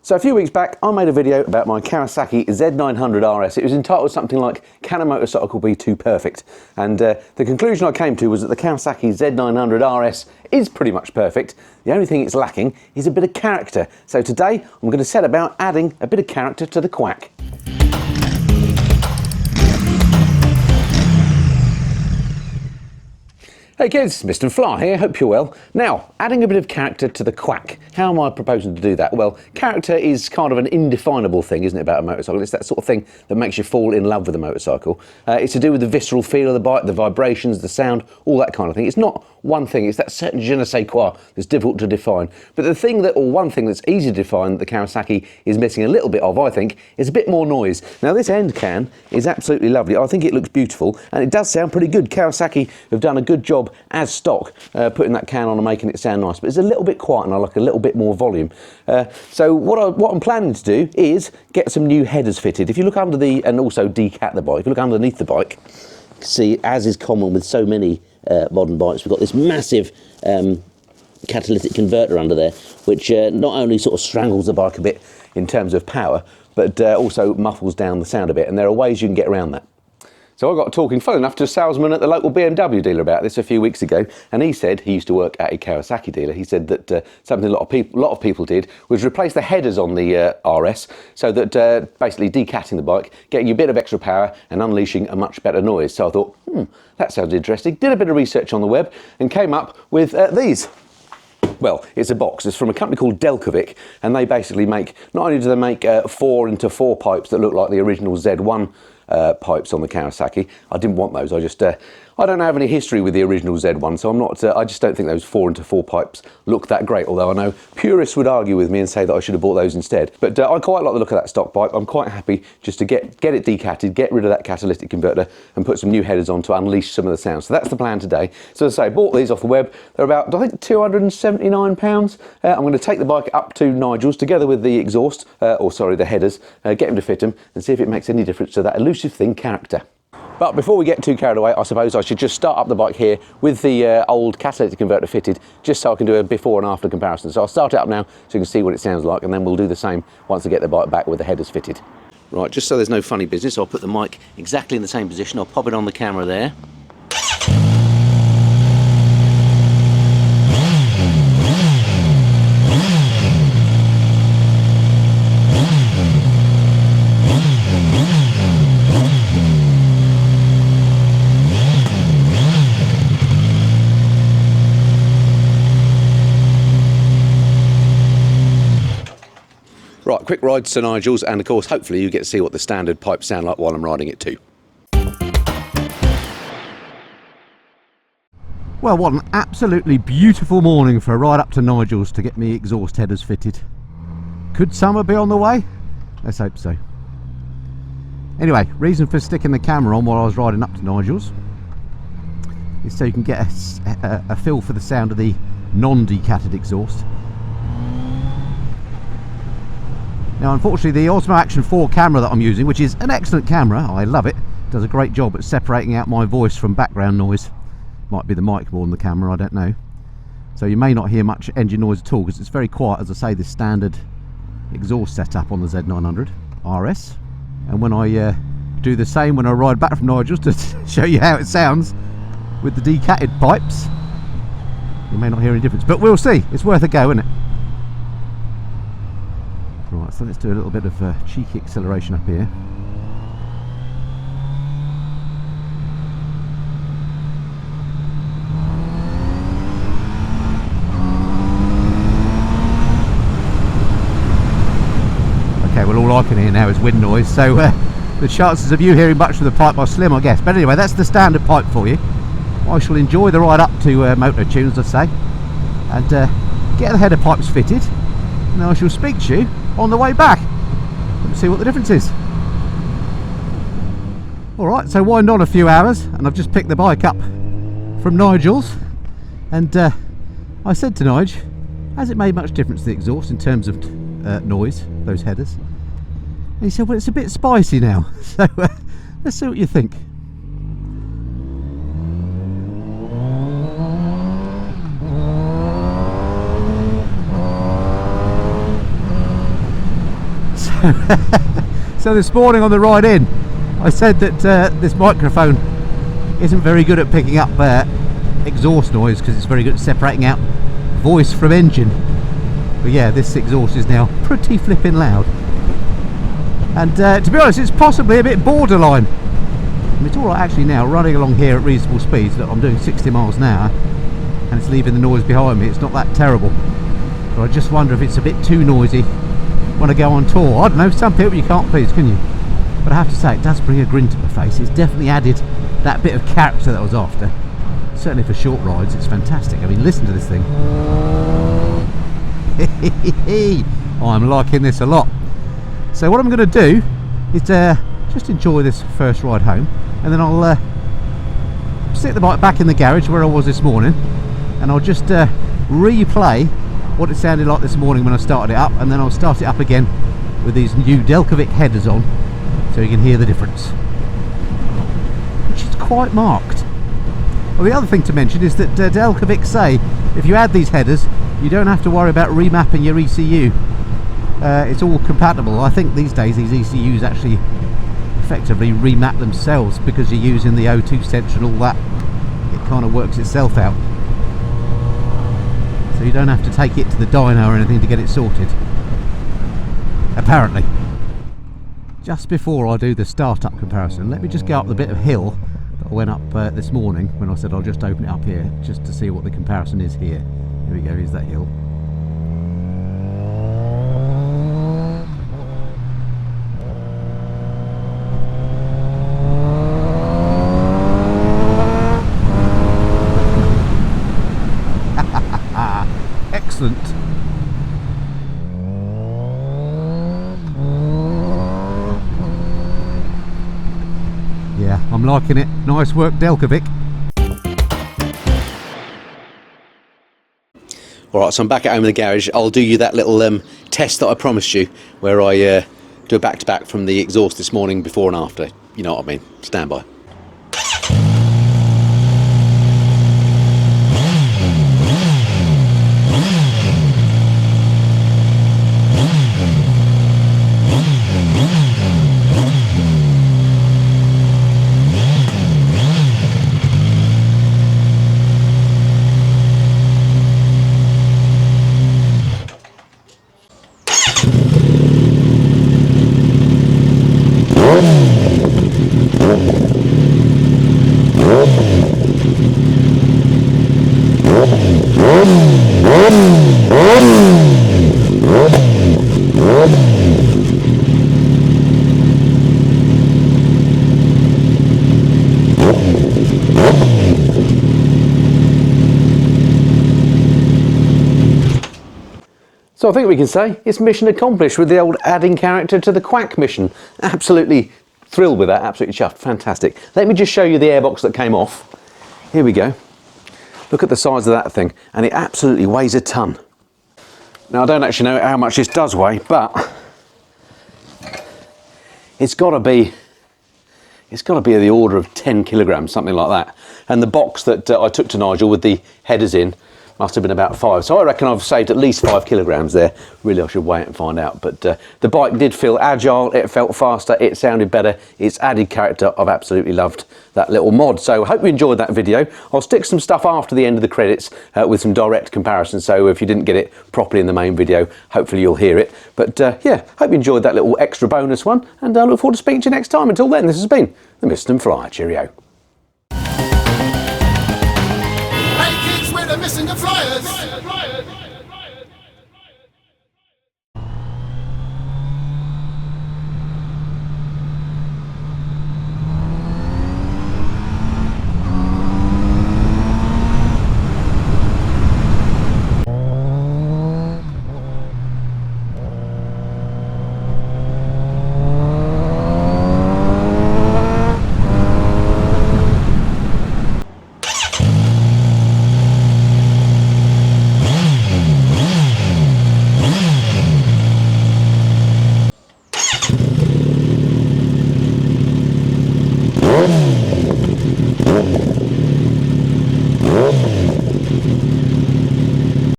So a few weeks back, I made a video about my Kawasaki Z900 RS. It was entitled something like, "Can a motorcycle be too perfect?" And the conclusion I came to was that the Kawasaki Z900 RS is pretty much perfect. The only thing it's lacking is a bit of character. So today, I'm going to set about adding a bit of character to the quack. Hey kids, Mr. Fly here, hope you're well. Now, adding a bit of character to the quack. How am I proposing to do that? Well, character is kind of an indefinable thing, isn't it, about a motorcycle? It's that sort of thing that makes you fall in love with a motorcycle. It's to do with the visceral feel of the bike, the vibrations, the sound, all that kind of thing. It's not one thing, it's that certain je ne sais quoi that's difficult to define. But the thing that, or one thing that's easy to define that the Kawasaki is missing a little bit of, I think, is a bit more noise. Now this end can is absolutely lovely. I think it looks beautiful and it does sound pretty good. Kawasaki have done a good job as stock putting that can on and making it sound nice, but it's a little bit quiet and I like a little bit more volume. So what I'm planning to do is get some new headers fitted. If you look under the, and also decat the bike, if you look underneath the bike, you can see, as is common with so many modern bikes, we've got this massive catalytic converter under there, which not only sort of strangles the bike a bit in terms of power, but also muffles down the sound a bit, and there are ways you can get around that. So I got talking, fun enough, to a salesman at the local BMW dealer about this a few weeks ago, and he said, he used to work at a Kawasaki dealer, he said that something a lot of people did was replace the headers on the RS, so that basically decatting the bike, getting you a bit of extra power and unleashing a much better noise. So I thought, that sounds interesting. Did a bit of research on the web and came up with these. Well, it's a box. It's from a company called Delkevic, and they basically make, not only do they make 4x4 pipes that look like the original Z1 pipes on the Kawasaki. I didn't want those. I don't have any history with the original Z1, so I'm not. I just don't think those 4x4 pipes look that great. Although I know purists would argue with me and say that I should have bought those instead. But I quite like the look of that stock pipe. I'm quite happy just to get it decatted, get rid of that catalytic converter, and put some new headers on to unleash some of the sound. So that's the plan today. So as I say, bought these off the web. They're about, I think, £279. I'm going to take the bike up to Nigel's together with the exhaust, the headers, get him to fit them, and see if it makes any difference to that elusive thing, character. But before we get too carried away, I suppose I should just start up the bike here with the old catalytic converter fitted, just so I can do a before and after comparison. So I'll start it up now so you can see what it sounds like, and then we'll do the same once I get the bike back with the headers fitted. Right, just so there's no funny business, I'll put the mic exactly in the same position. I'll pop it on the camera there. Right, quick ride to Nigel's, and of course hopefully you get to see what the standard pipes sound like while I'm riding it too. Well, what an absolutely beautiful morning for a ride up to Nigel's to get me exhaust headers fitted. Could summer be on the way? Let's hope so. Anyway, reason for sticking the camera on while I was riding up to Nigel's is so you can get a feel for the sound of the non-decatted exhaust. Now unfortunately the Osmo Action 4 camera that I'm using, which is an excellent camera, I love it, does a great job at separating out my voice from background noise. Might be the mic more than the camera, I don't know. So you may not hear much engine noise at all because it's very quiet, as I say, this standard exhaust setup on the Z900 RS. And when I do the same when I ride back from Nigel's to show you how it sounds with the decatted pipes, you may not hear any difference, but we'll see. It's worth a go, isn't it? Right, so let's do a little bit of cheeky acceleration up here. Okay, well all I can hear now is wind noise, so the chances of you hearing much of the pipe are slim, I guess. But anyway, that's the standard pipe for you. I shall enjoy the ride up to Motor Tunes, as I say, and get the header pipes fitted, and I shall speak to you on the way back and see what the difference is. Alright, so wind on a few hours and I've just picked the bike up from Nigel's, and I said to Nigel, has it made much difference to the exhaust in terms of noise, those headers? And he said, well, it's a bit spicy now. So let's see what you think. So this morning on the ride in, I said that this microphone isn't very good at picking up exhaust noise because it's very good at separating out voice from engine. But yeah, this exhaust is now pretty flipping loud. And to be honest, it's possibly a bit borderline. I mean, it's alright actually now, running along here at reasonable speeds. Look, I'm doing 60 miles an hour and it's leaving the noise behind me. It's not that terrible. But I just wonder if it's a bit too noisy when I go on tour. I don't know, some people you can't please, can you? But I have to say, it does bring a grin to my face. It's definitely added that bit of character that I was after. Certainly for short rides, it's fantastic. I mean, listen to this thing. I'm liking this a lot. So what I'm going to do is just enjoy this first ride home, and then I'll stick the bike back in the garage where I was this morning, and I'll just replay what it sounded like this morning when I started it up, and then I'll start it up again with these new Delkevic headers on, so you can hear the difference, which is quite marked. Well, the other thing to mention is that Delkevic say if you add these headers, you don't have to worry about remapping your ECU. It's all compatible. I think these days these ECUs actually effectively remap themselves because you're using the O2 sensor and all that. It kind of works itself out. So you don't have to take it to the dyno or anything to get it sorted. Apparently. Just before I do the startup comparison, let me just go up the bit of hill that I went up this morning when I said I'll just open it up here just to see what the comparison is here. Here we go, here's that hill. Excellent. Yeah, I'm liking it. Nice work, Delkevic. Alright, so I'm back at home in the garage. I'll do you that little test that I promised you, where I do a back-to-back from the exhaust this morning, before and after. You know what I mean. Stand by. So I think we can say it's mission accomplished with the old adding character to the Quack mission. Absolutely thrilled with that, absolutely chuffed, fantastic. Let me just show you the airbox that came off. Here we go. Look at the size of that thing, and it absolutely weighs a ton. Now I don't actually know how much this does weigh, but it's got to be of the order of 10 kilograms, something like that. And the box that I took to Nigel with the headers in must have been about 5. So I reckon I've saved at least 5 kilograms there. Really, I should weigh it and find out. But the bike did feel agile, it felt faster, it sounded better. It's added character. I've absolutely loved that little mod. So I hope you enjoyed that video. I'll stick some stuff after the end of the credits with some direct comparisons. So if you didn't get it properly in the main video, hopefully you'll hear it. But yeah, hope you enjoyed that little extra bonus one. And I look forward to speaking to you next time. Until then, this has been the Mist and Flyer. Cheerio.